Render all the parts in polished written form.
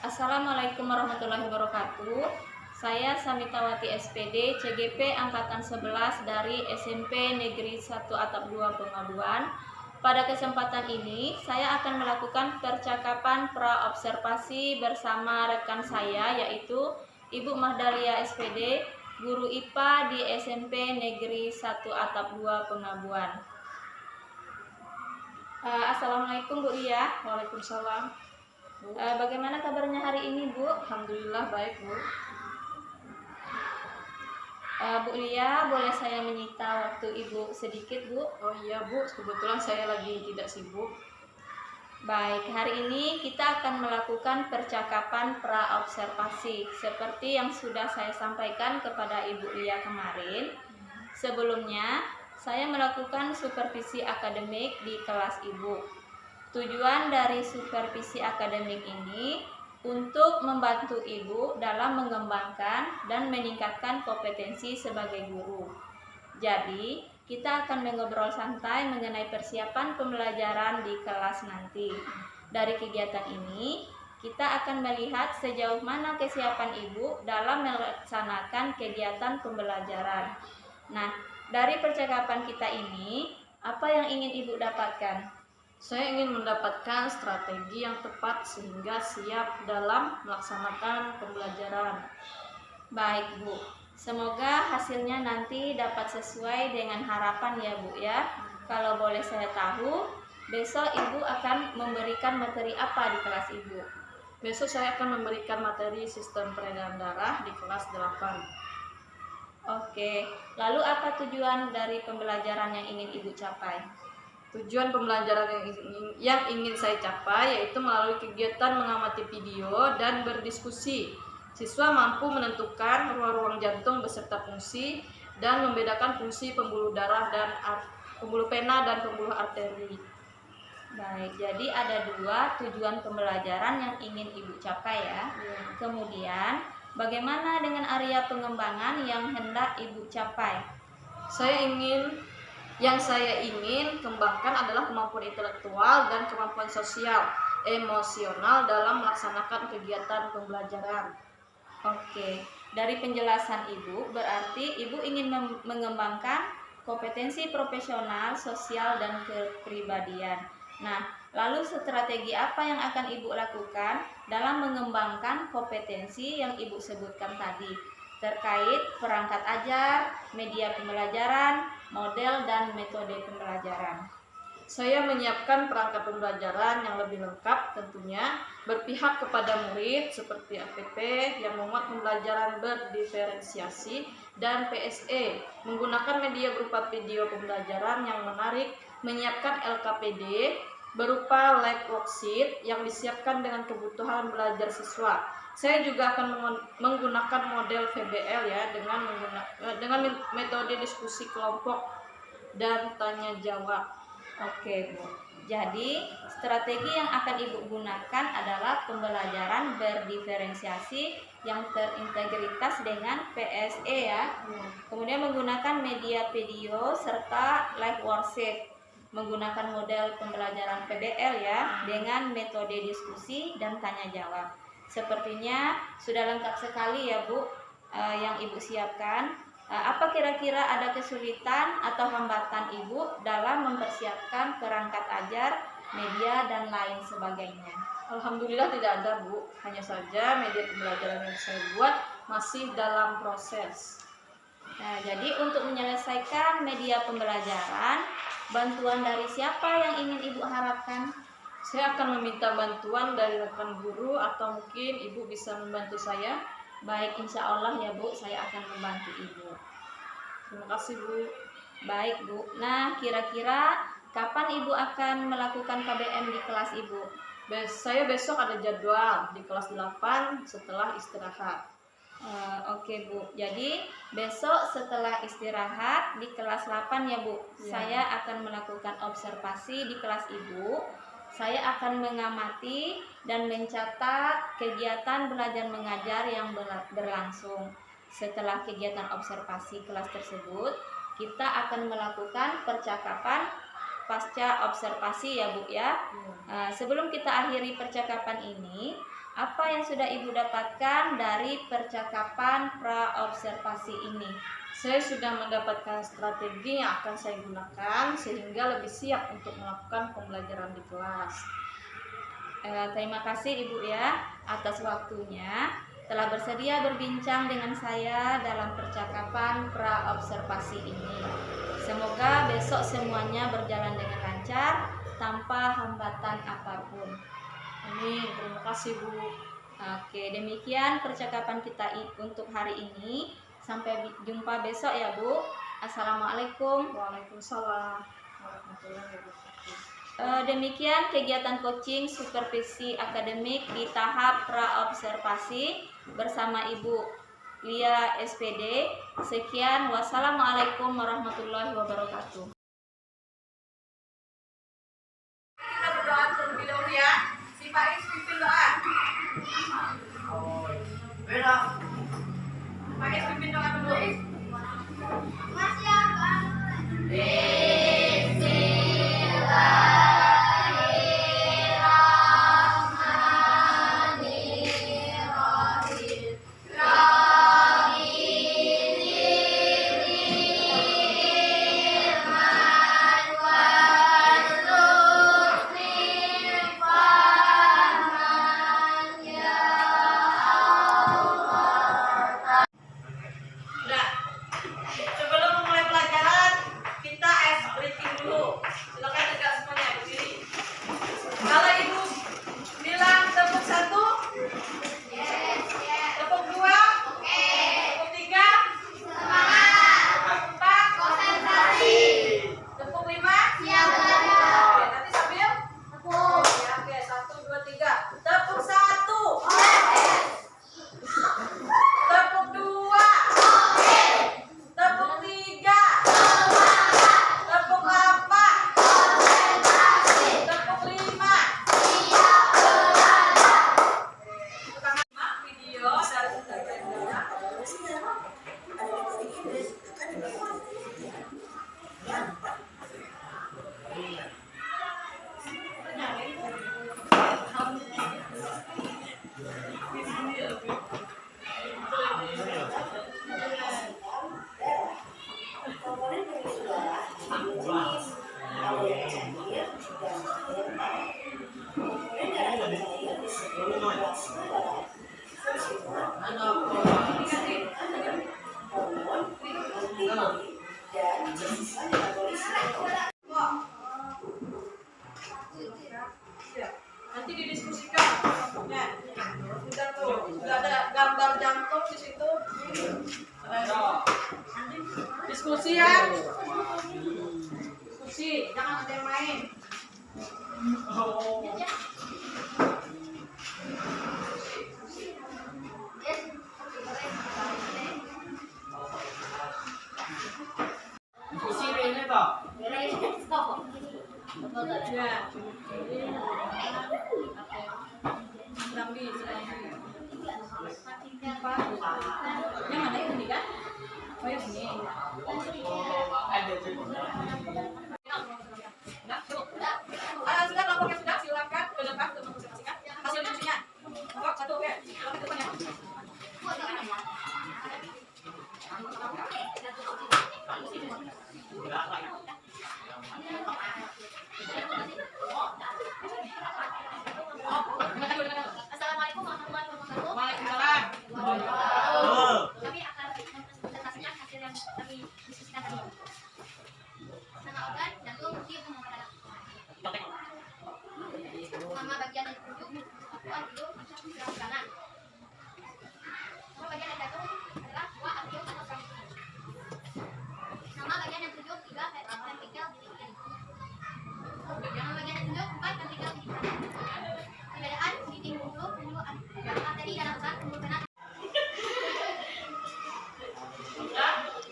Assalamualaikum warahmatullahi wabarakatuh. Saya Samitawati SPD, CGP Angkatan 11 dari SMP Negeri 1 Atap 2 Pengaduan. Pada kesempatan ini, saya akan melakukan percakapan pra-observasi bersama rekan saya, yaitu Ibu Mahdalia SPD, Guru IPA di SMP Negeri 1 Atap 2 Pengaduan. Assalamualaikum Bu Lia. Waalaikumsalam. Bagaimana kabarnya hari ini, Bu? Alhamdulillah baik, Bu. Bu Lia, boleh saya menyita waktu Ibu sedikit, Bu? Oh iya, Bu, kebetulan saya lagi tidak sibuk. Baik, hari ini kita akan melakukan percakapan pra-observasi seperti yang sudah saya sampaikan kepada Ibu Lia kemarin. Sebelumnya, saya melakukan supervisi akademik di kelas Ibu. Tujuan dari supervisi akademik ini untuk membantu Ibu dalam mengembangkan dan meningkatkan kompetensi sebagai guru. Jadi, kita akan mengobrol santai mengenai persiapan pembelajaran di kelas nanti. Dari kegiatan ini, kita akan melihat sejauh mana kesiapan Ibu dalam melaksanakan kegiatan pembelajaran. Nah, dari percakapan kita ini, apa yang ingin Ibu dapatkan? Saya ingin mendapatkan strategi yang tepat sehingga siap dalam melaksanakan pembelajaran. Baik, Bu. Semoga hasilnya nanti dapat sesuai dengan harapan ya, Bu ya. Kalau boleh saya tahu, besok Ibu akan memberikan materi apa di kelas Ibu? Besok saya akan memberikan materi sistem peredaran darah di kelas 8. Oke, lalu apa tujuan dari pembelajaran yang ingin Ibu capai? Tujuan pembelajaran yang ingin saya capai yaitu melalui kegiatan mengamati video dan berdiskusi. Siswa mampu menentukan ruang-ruang jantung beserta fungsi dan membedakan fungsi pembuluh darah dan pembuluh vena dan pembuluh arteri. Baik, jadi ada dua tujuan pembelajaran yang ingin Ibu capai ya. Kemudian, bagaimana dengan area pengembangan yang hendak Ibu capai? Yang saya ingin kembangkan adalah kemampuan intelektual dan kemampuan sosial, emosional dalam melaksanakan kegiatan pembelajaran. Oke, dari penjelasan Ibu, berarti Ibu ingin mengembangkan kompetensi profesional, sosial, dan kepribadian. Nah, lalu strategi apa yang akan Ibu lakukan dalam mengembangkan kompetensi yang Ibu sebutkan tadi? Terkait perangkat ajar, media pembelajaran, model, dan metode pembelajaran. Saya menyiapkan perangkat pembelajaran yang lebih lengkap tentunya, berpihak kepada murid seperti APP yang memuat pembelajaran berdiferensiasi dan PSE, menggunakan media berupa video pembelajaran yang menarik, menyiapkan LKPD berupa live worksheet yang disiapkan dengan kebutuhan belajar siswa. Saya juga akan menggunakan model VBL ya dengan metode diskusi kelompok dan tanya jawab. Oke, Bu. Jadi, strategi yang akan Ibu gunakan adalah pembelajaran berdiferensiasi yang terintegritas dengan PSE ya. Kemudian menggunakan media video serta live worksheet. Menggunakan model pembelajaran PBL ya dengan metode diskusi dan tanya jawab. Sepertinya sudah lengkap sekali ya, Bu, yang Ibu siapkan. Apa kira-kira ada kesulitan atau hambatan Ibu dalam mempersiapkan perangkat ajar, media, dan lain sebagainya? Alhamdulillah tidak ada, Bu. Hanya saja media pembelajaran yang saya buat masih dalam proses. Nah, jadi untuk menyelesaikan media pembelajaran, bantuan dari siapa yang ingin Ibu harapkan? Saya akan meminta bantuan dari rekan guru atau mungkin Ibu bisa membantu saya. Baik, insya Allah ya, Bu, saya akan membantu Ibu. Terima kasih, Bu. Baik, Bu. Nah, kira-kira kapan Ibu akan melakukan KBM di kelas Ibu? Saya besok ada jadwal di kelas 8 setelah istirahat. Oke, Bu. Jadi besok setelah istirahat di kelas 8 ya, Bu. Ya. Saya akan melakukan observasi di kelas Ibu. Saya akan mengamati dan mencatat kegiatan belajar mengajar yang berlangsung. Setelah kegiatan observasi kelas tersebut, kita akan melakukan percakapan pasca observasi ya, Bu ya. Sebelum kita akhiri percakapan ini, Apa yang sudah Ibu dapatkan dari percakapan praobservasi ini? Saya sudah mendapatkan strategi yang akan saya gunakan sehingga lebih siap untuk melakukan pembelajaran di kelas. Terima kasih Ibu ya atas waktunya telah bersedia berbincang dengan saya dalam percakapan praobservasi ini. Semoga besok semuanya berjalan dengan lancar tanpa hambatan apapun. Amin. Terima kasih Bu. Oke, demikian percakapan kita untuk hari ini. Sampai jumpa besok ya Bu. Assalamualaikum. Waalaikumsalam warahmatullahi wabarakatuh. Demikian kegiatan coaching supervisi akademik di tahap praobservasi bersama Ibu Lia SPD. Sekian, wassalamualaikum warahmatullahi wabarakatuh. Kita berdoa terlebih dahulu ya. Si Pak Is pimpin doa. Pak Is pimpin doa dulu. Masih apa? Nah, sebelum memulai pelajaran, kita ice breaking dulu. Silakan tegak semuanya berdiri. Kalau Ibu bilang tepuk 1, tepuk 2, tepuk 3, tepuk 4, tepuk 5. Oke, nanti sambil ya, oke, 1, 2, 3. Tepuk 1, tepuk 2, tepuk 3, tepuk 4, tepuk 5. Video nanti didiskusikan. Nah, sudah tuh, sudah ada gambar jantung di situ. Diskusi ya. Diskusi, jangan ada yang main. Ya. Serambi, serambi. Yang mana yang ini kan? Oh yang ini. Sudah kelompoknya sudah, silakan ke depan ke masing-masing. Hasil diskusinya. Kelompok 1 oke. Silakan ke depannya. Assalamualaikum warahmatullahi wabarakatuh. Waalaikumsalam. Kami akan mempresentasikan hasil yang kami diskusikan tadi. Nama organ jantung, tiup, nama darah. Nama bagian yang ditunjuk, akuan, tiup, tulang kanan. Nama bagian yang jantung adalah dua artium atau saraf. Nama bagian yang ditunjuk 3 ventrikel di kiri. Nama bagian yang ditunjuk 4 ventrikel di kanan. Perbedaan titik pembuluh arteri dalam usaha pembuluh vena.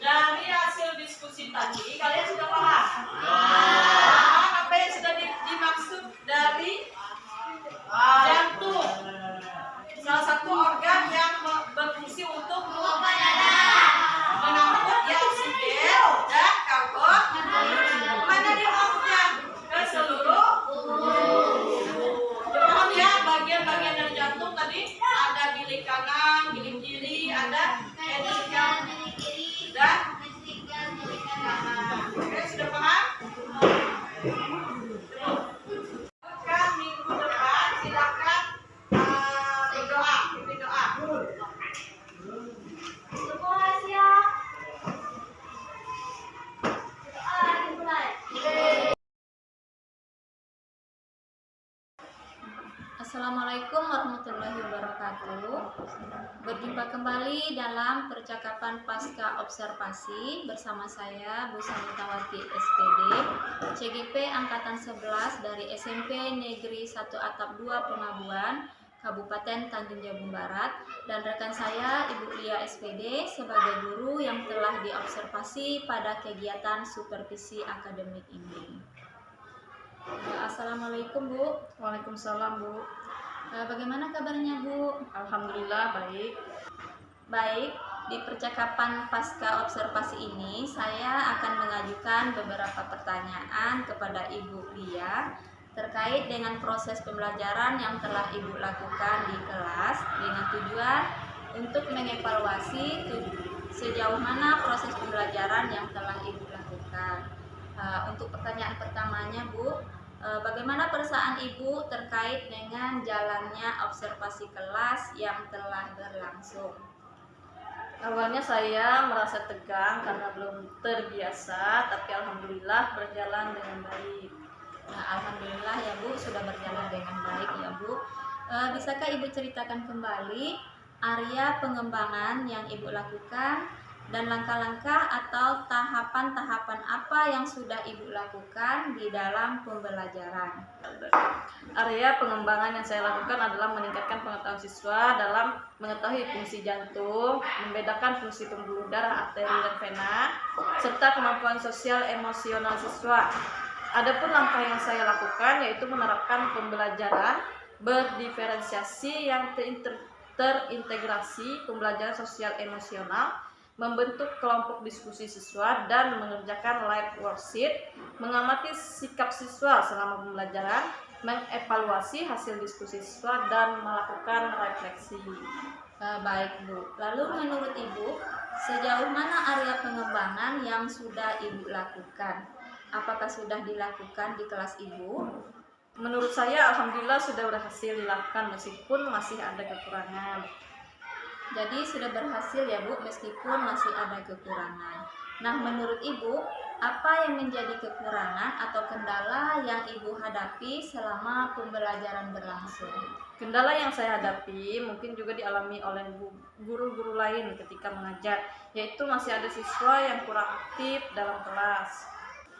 Dari hasil diskusi tadi, kalian sudah paham? Paham apa yang sudah dimaksud dari jantung? Salah satu organ yang berfungsi untuk mengangkut ya oksigen dan karbon. Mana dia mengangkutnya? Ke seluruh tubuh. Paham ya bagian-bagian dari jantung tadi? Assalamualaikum warahmatullahi wabarakatuh. Berjumpa kembali dalam percakapan pasca observasi bersama saya Bu Sanitawati SPD, CGP Angkatan 11 dari SMP Negeri 1 Atap 2 Pengabuan, Kabupaten Tanjung Jabung Barat, dan rekan saya Ibu Lia SPD sebagai guru yang telah diobservasi pada kegiatan supervisi akademik ini. Assalamualaikum Bu. Waalaikumsalam Bu. Bagaimana kabarnya Bu? Alhamdulillah baik. Baik, di percakapan pasca observasi ini saya akan mengajukan beberapa pertanyaan kepada Ibu Lia terkait dengan proses pembelajaran yang telah Ibu lakukan di kelas dengan tujuan untuk mengevaluasi sejauh mana proses pembelajaran yang telah Ibu lakukan. Untuk pertanyaan pertamanya Bu, bagaimana perasaan Ibu terkait dengan jalannya observasi kelas yang telah berlangsung? Awalnya saya merasa tegang karena belum terbiasa, tapi alhamdulillah berjalan dengan baik. Nah, alhamdulillah ya Bu, sudah berjalan dengan baik ya Bu. Bisakah Ibu ceritakan kembali area pengembangan yang Ibu lakukan dan langkah-langkah atau tahapan-tahapan apa yang sudah Ibu lakukan di dalam pembelajaran? Area pengembangan yang saya lakukan adalah meningkatkan pengetahuan siswa dalam mengetahui fungsi jantung, membedakan fungsi pembuluh darah, arteri dan vena, serta kemampuan sosial emosional siswa. Adapun langkah yang saya lakukan yaitu menerapkan pembelajaran berdiferensiasi yang terintegrasi, pembelajaran sosial emosional, membentuk kelompok diskusi siswa dan mengerjakan live worksheet, mengamati sikap siswa selama pembelajaran, mengevaluasi hasil diskusi siswa dan melakukan refleksi. Baik Bu, lalu menurut Ibu, sejauh mana area pengembangan yang sudah Ibu lakukan? Apakah sudah dilakukan di kelas Ibu? Menurut saya alhamdulillah sudah berhasil dilakukan meskipun masih ada kekurangan. Jadi sudah berhasil ya Bu, meskipun masih ada kekurangan. Nah, menurut Ibu, apa yang menjadi kekurangan atau kendala yang Ibu hadapi selama pembelajaran berlangsung? Kendala yang saya hadapi mungkin juga dialami oleh guru-guru lain ketika mengajar, yaitu masih ada siswa yang kurang aktif dalam kelas.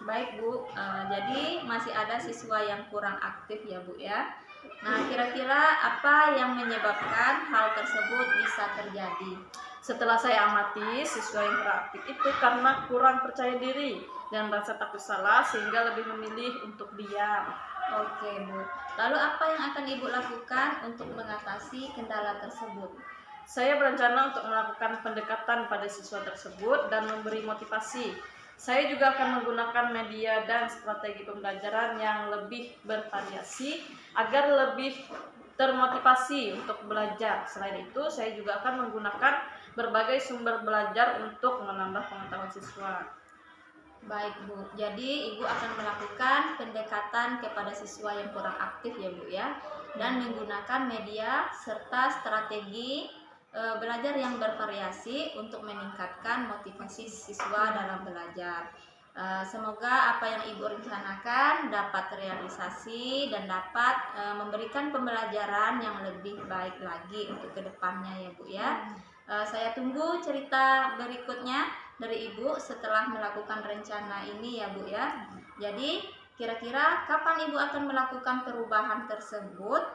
Baik Bu, jadi masih ada siswa yang kurang aktif ya Bu ya. Nah, kira-kira apa yang menyebabkan hal tersebut bisa terjadi? Setelah saya amati, siswa yang kurang aktif itu karena kurang percaya diri dan merasa takut salah sehingga lebih memilih untuk diam. Oke Bu, lalu apa yang akan Ibu lakukan untuk mengatasi kendala tersebut? Saya berencana untuk melakukan pendekatan pada siswa tersebut dan memberi motivasi. Saya juga akan menggunakan media dan strategi pembelajaran yang lebih bervariasi agar lebih termotivasi untuk belajar. Selain itu, saya juga akan menggunakan berbagai sumber belajar untuk menambah pengetahuan siswa. Baik Bu, jadi Ibu akan melakukan pendekatan kepada siswa yang kurang aktif ya Bu ya, dan menggunakan media serta strategi belajar yang bervariasi untuk meningkatkan motivasi siswa dalam belajar. Semoga apa yang Ibu rencanakan dapat terrealisasi dan dapat memberikan pembelajaran yang lebih baik lagi untuk kedepannya ya Bu ya. Saya tunggu cerita berikutnya dari Ibu setelah melakukan rencana ini ya Bu ya. Jadi kira-kira kapan Ibu akan melakukan perubahan tersebut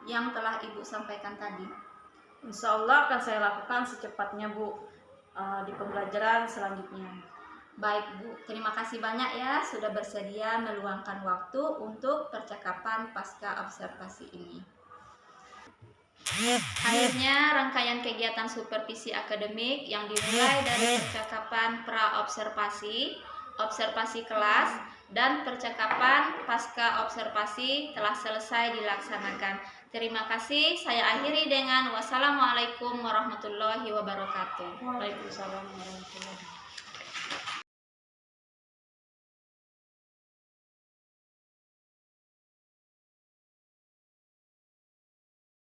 yang telah Ibu sampaikan tadi? Insya Allah akan saya lakukan secepatnya Bu, di pembelajaran selanjutnya. Baik Bu, terima kasih banyak ya sudah bersedia meluangkan waktu untuk percakapan pasca observasi ini. Akhirnya rangkaian kegiatan supervisi akademik yang dimulai dari percakapan pra-observasi, observasi kelas, dan percakapan pasca observasi telah selesai dilaksanakan. Terima kasih, saya akhiri dengan wassalamualaikum warahmatullahi wabarakatuh. Waalaikumsalam warahmatullahi wabarakatuh.